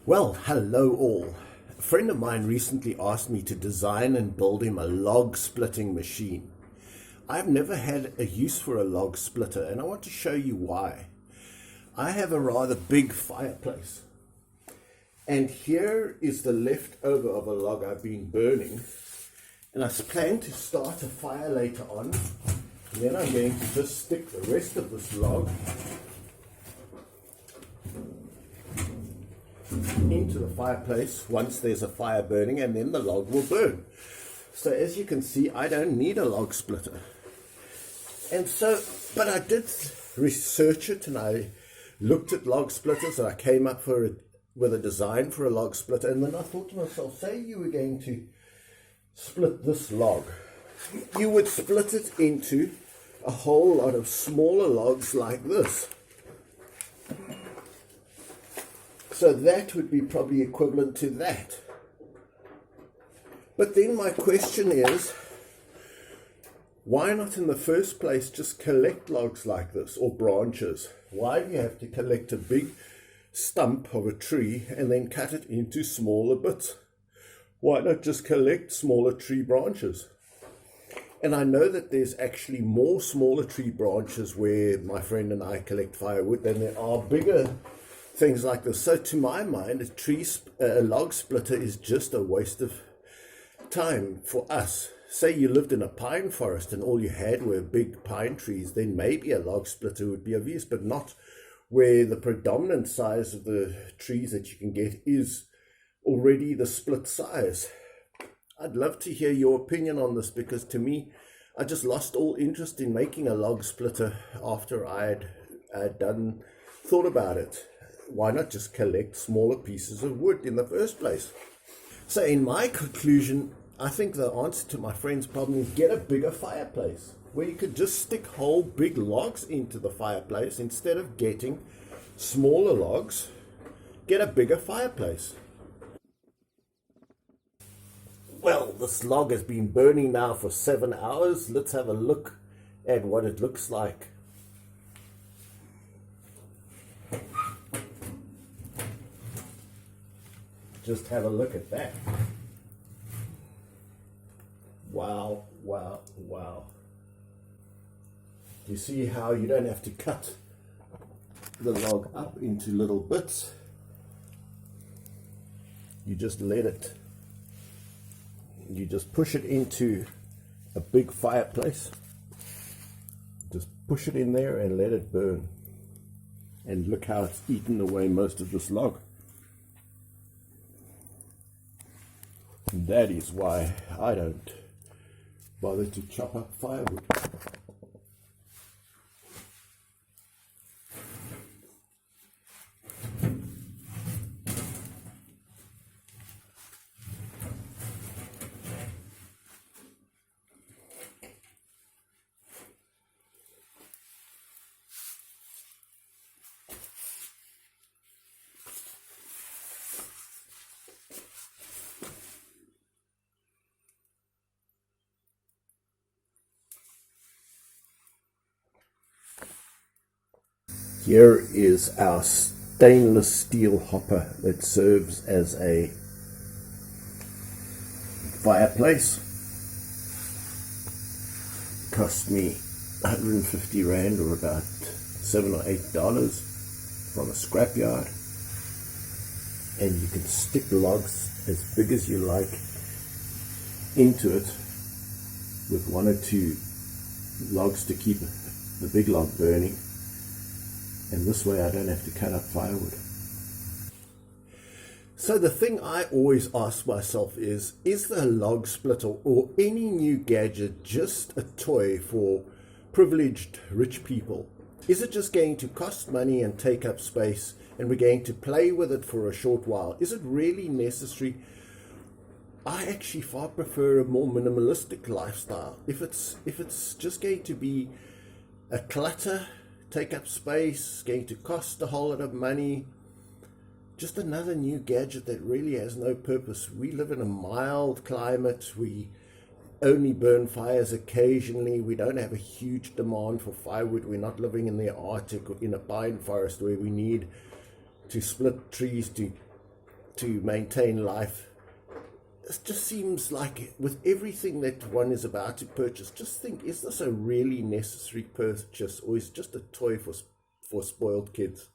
Well, hello all. A friend of mine recently asked me to design and build him a log splitting machine. I've never had a use for a log splitter, and I want to show you why. I have a rather big fireplace, and here is the leftover of a log I've been burning, and I plan to start a fire later on, and then I'm going to just stick the rest of this log into the fireplace once there's a fire burning, and then the log will burn. So as you can see, I don't need a log splitter. And so, but I did research it, and I looked at log splitters, and I came up with a design for a log splitter. And then I thought to myself, say you were going to split this log, you would split it into a whole lot of smaller logs like this. So that would be probably equivalent to that. But then my question is, why not in the first place just collect logs like this, or branches? Why do you have to collect a big stump of a tree and then cut it into smaller bits? Why not just collect smaller tree branches? And I know that there's actually more smaller tree branches where my friend and I collect firewood than there are bigger things like this. So to my mind, a log splitter is just a waste of time for us. Say you lived in a pine forest and all you had were big pine trees, then maybe a log splitter would be of use, but not where the predominant size of the trees that you can get is already the split size. I'd love to hear your opinion on this, because to me, I just lost all interest in making a log splitter after I had thought about it. Why not just collect smaller pieces of wood in the first place? So in my conclusion, I think the answer to my friend's problem is get a bigger fireplace, where you could just stick whole big logs into the fireplace instead of getting smaller logs. Get a bigger fireplace. Well, this log has been burning now for 7 hours. Let's have a look at what it looks like. Just have a look at that. Wow, wow, wow. You see how you don't have to cut the log up into little bits. You just push it into a big fireplace. Just push it in there and let it burn. And look how it's eaten away most of this log. And that is why I don't bother to chop up firewood. Here is our stainless steel hopper that serves as a fireplace. Cost me 150 Rand, or about $7 or $8 from a scrapyard. And you can stick logs as big as you like into it, with 1 or 2 logs to keep the big log burning. And this way I don't have to cut up firewood. So the thing I always ask myself is the log splitter or any new gadget just a toy for privileged rich people? Is it just going to cost money and take up space, and we're going to play with it for a short while? Is it really necessary? I actually far prefer a more minimalistic lifestyle. If it's just going to be a clutter, take up space, going to cost a whole lot of money, just another new gadget that really has no purpose. We live in a mild climate. We only burn fires occasionally. We don't have a huge demand for firewood. We're not living in the Arctic or in a pine forest where we need to split trees to to maintain life. It just seems like with everything that one is about to purchase, just think, is this a really necessary purchase, or is it just a toy for spoiled kids?